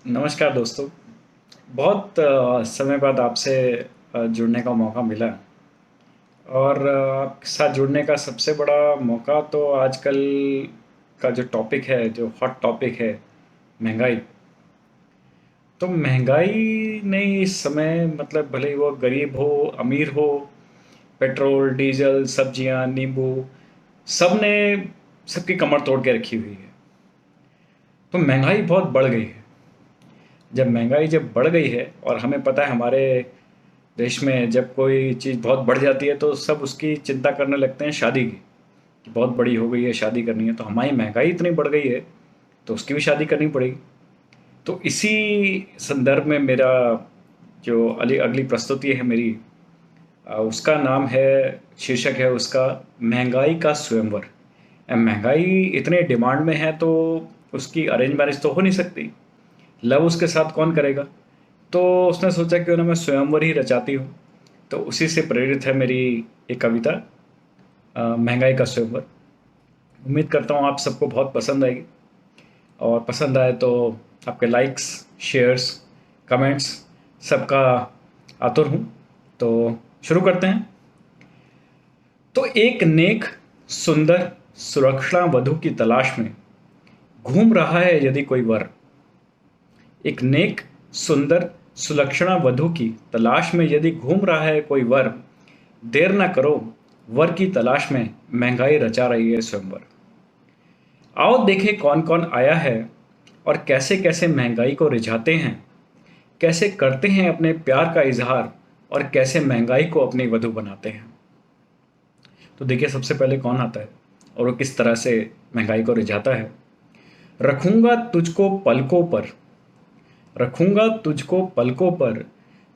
नमस्कार दोस्तों। बहुत समय बाद आपसे जुड़ने का मौका मिला और आपके साथ जुड़ने का सबसे बड़ा मौका तो आजकल का जो टॉपिक है, जो हॉट टॉपिक है, महंगाई। तो महंगाई ने इस समय मतलब भले ही वो गरीब हो, अमीर हो, पेट्रोल, डीजल, सब्जियां, नींबू, सब ने सबकी कमर तोड़ के रखी हुई है। तो महंगाई बहुत बढ़ गई है। जब बढ़ गई है और हमें पता है हमारे देश में जब कोई चीज़ बहुत बढ़ जाती है तो सब उसकी चिंता करने लगते हैं शादी की, कि बहुत बड़ी हो गई है, शादी करनी है। तो हमारी महंगाई इतनी बढ़ गई है तो उसकी भी शादी करनी पड़ेगी। तो इसी संदर्भ में मेरा जो अगली अगली प्रस्तुति है मेरी, उसका नाम है, शीर्षक है उसका, महंगाई का स्वयंवर। महंगाई इतने डिमांड में है तो उसकी अरेंज मैरिज तो हो नहीं सकती। लव उसके साथ कौन करेगा? तो उसने सोचा क्यों ना मैं स्वयंवर ही रचाती हूँ। तो उसी से प्रेरित है मेरी एक कविता, महंगाई का स्वयंवर। उम्मीद करता हूँ आप सबको बहुत पसंद आएगी, और पसंद आए तो आपके लाइक्स, शेयर्स, कमेंट्स सबका आतुर हूँ। तो शुरू करते हैं। तो एक नेक, सुंदर, सुरक्षा वधु की तलाश में घूम रहा है यदि कोई वर। एक नेक, सुंदर, सुलक्षणा वधु की तलाश में यदि घूम रहा है कोई वर, देर न करो, वर की तलाश में महंगाई रचा रही है स्वयंवर। आओ देखें कौन कौन आया है और कैसे कैसे महंगाई को रिझाते हैं, कैसे करते हैं अपने प्यार का इजहार और कैसे महंगाई को अपनी वधु बनाते हैं। तो देखिए सबसे पहले कौन आता है और वो किस तरह से महंगाई को रिझाता है। रखूंगा तुझको पलकों पर, रखूंगा तुझको पलकों पर,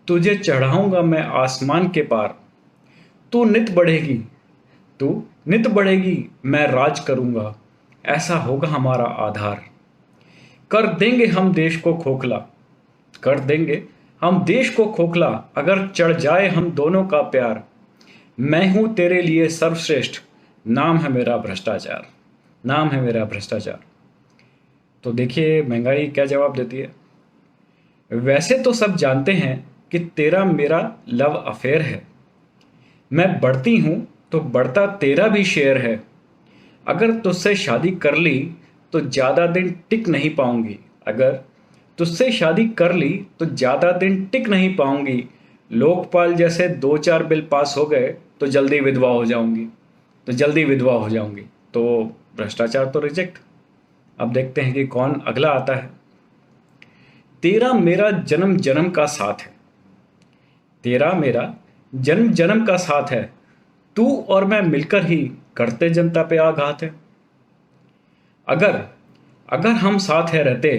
तुझे चढ़ाऊंगा मैं आसमान के पार। तू नित बढ़ेगी, तू नित बढ़ेगी, मैं राज करूंगा, ऐसा होगा हमारा आधार। कर देंगे हम देश को खोखला, कर देंगे हम देश को खोखला, अगर चढ़ जाए हम दोनों का प्यार। मैं हूं तेरे लिए सर्वश्रेष्ठ, नाम है मेरा भ्रष्टाचार, नाम है मेरा भ्रष्टाचार। तो देखिए महंगाई क्या जवाब देती है। वैसे तो सब जानते हैं कि तेरा मेरा लव अफेयर है। मैं बढ़ती हूं तो बढ़ता तेरा भी शेयर है। अगर तुझसे शादी कर ली तो ज़्यादा दिन टिक नहीं पाऊंगी। अगर तुझसे शादी कर ली तो ज़्यादा दिन टिक नहीं पाऊंगी। लोकपाल जैसे दो चार बिल पास हो गए तो जल्दी विधवा हो जाऊंगी, तो जल्दी विधवा हो जाऊंगी। तो भ्रष्टाचार तो रिजेक्ट। अब देखते हैं कि कौन अगला आता है। तेरा मेरा जन्म जन्म का साथ है, तेरा मेरा जन्म जन्म का साथ है, तू और मैं मिलकर ही करते जनता पे आघात है। अगर अगर हम साथ है रहते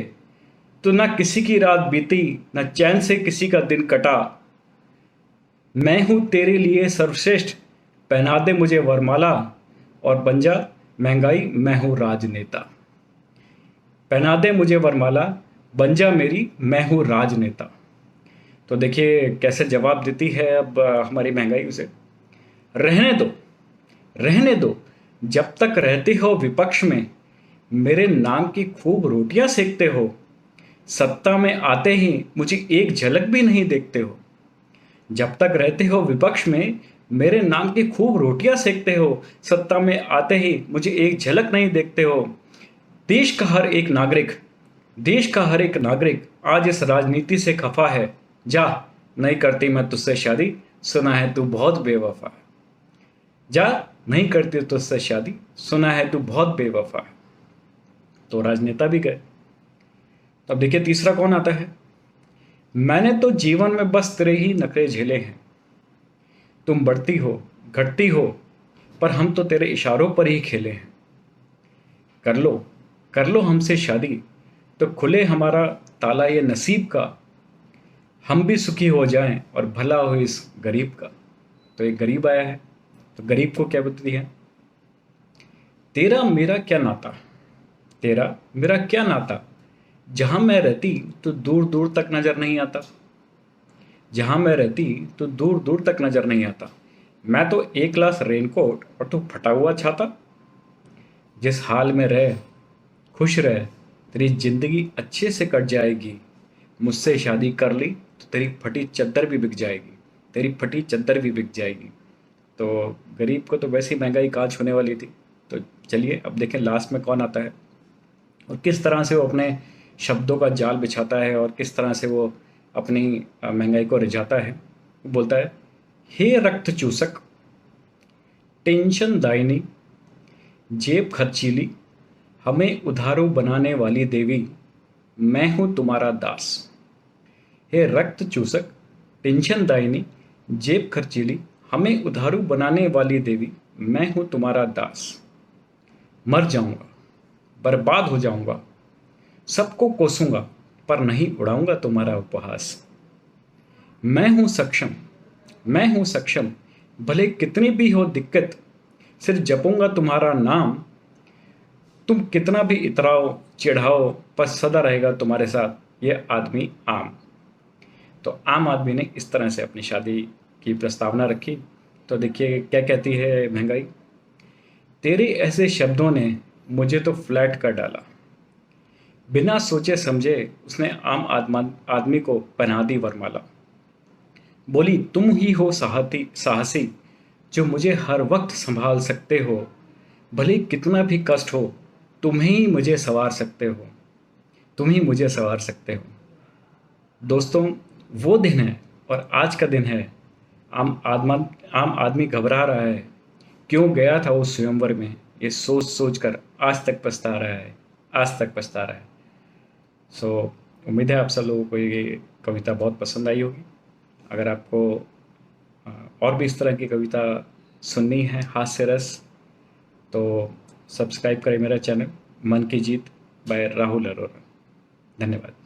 तो ना किसी की रात बीती, न चैन से किसी का दिन कटा। मैं हूं तेरे लिए सर्वश्रेष्ठ, पहना दे मुझे वरमाला, और बन जा महंगाई मैं हूं राजनेता। पहना दे मुझे वरमाला, बन जा मेरी मैं हूं राजनेता। तो देखिए कैसे जवाब देती है अब हमारी महंगाई उसे। रहने दो, रहने दो, जब तक रहते हो विपक्ष में, मेरे नाम की खूब रोटियां सेकते हो। सत्ता में आते ही मुझे एक झलक भी नहीं देखते हो। जब तक रहते हो विपक्ष में, मेरे नाम की खूब रोटियां सेकते हो। सत्ता में आते ही मुझे एक झलक नहीं देखते हो। देश का हर एक नागरिक, देश का हर एक नागरिक आज इस राजनीति से खफा है। जा, नहीं करती मैं तुझसे शादी, सुना है तू बहुत बेवफा है। जा, नहीं करती तुझसे शादी, सुना है तू बहुत बेवफा है। तो राजनेता भी गए। अब देखिए तीसरा कौन आता है। मैंने तो जीवन में बस तेरे ही नखरे झेले हैं। तुम बढ़ती हो, घटती हो, पर हम तो तेरे इशारों पर ही खेले हैं। कर लो, कर लो हमसे शादी, तो खुले हमारा ताला ये नसीब का। हम भी सुखी हो जाएं और भला हो इस गरीब का। तो एक गरीब आया है, तो गरीब को क्या बताती है। तेरा मेरा क्या नाता, तेरा मेरा क्या नाता, जहां मैं रहती तो दूर दूर तक नजर नहीं आता। जहां मैं रहती तो दूर दूर तक नजर नहीं आता। मैं तो एक ग्लास रेनकोट और तू फटा हुआ छाता। जिस हाल में रह, खुश रह, तेरी जिंदगी अच्छे से कट जाएगी। मुझसे शादी कर ली तो तेरी फटी चद्दर भी बिक जाएगी, तेरी फटी चद्दर भी बिक जाएगी। तो गरीब को तो वैसे ही महंगाई कहाँ छूने वाली थी। तो चलिए अब देखें लास्ट में कौन आता है और किस तरह से वो अपने शब्दों का जाल बिछाता है और किस तरह से वो अपनी महंगाई को रिझाता है। वो बोलता है, हे रक्त चूसक, टेंशन दायनी, जेब खर्चीली, हमें उधारू बनाने वाली देवी, मैं हूं तुम्हारा दास। हे रक्त चूसक, टेंशन दायनी, जेब खर्चीली, हमें उधारू बनाने वाली देवी, मैं हूं तुम्हारा दास। मर जाऊंगा, बर्बाद हो जाऊंगा, सबको कोसूंगा, पर नहीं उड़ाऊंगा तुम्हारा उपहास। मैं हूं सक्षम, मैं हूं सक्षम, भले कितनी भी हो दिक्कत, सिर्फ जपूंगा तुम्हारा नाम। तुम कितना भी इतराओ चिढ़ाओ, पर सदा रहेगा तुम्हारे साथ ये आदमी आम। तो आम आदमी ने इस तरह से अपनी शादी की प्रस्तावना रखी। तो देखिए क्या कहती है महंगाई, तेरे ऐसे शब्दों ने मुझे तो फ्लैट कर डाला। बिना सोचे समझे उसने आम आदमी को पहना दी वरमाला। बोली, तुम ही हो साहसी, जो मुझे हर वक्त संभाल सकते हो। भले कितना भी कष्ट हो, तुम ही मुझे संवार सकते हो, तुम ही मुझे संवार सकते हो। दोस्तों, वो दिन है और आज का दिन है। आम आदमी घबरा रहा है, क्यों गया था उस स्वयंवर में, ये सोच सोच कर आज तक पछता रहा है, आज तक पछता रहा है। सो उम्मीद है आप सब लोगों को ये कविता बहुत पसंद आई होगी। अगर आपको अ, और भी इस तरह की कविता सुननी है, हास्य रस, तो सब्सक्राइब करें मेरा चैनल मन की जीत बाय राहुल अरोरा। धन्यवाद।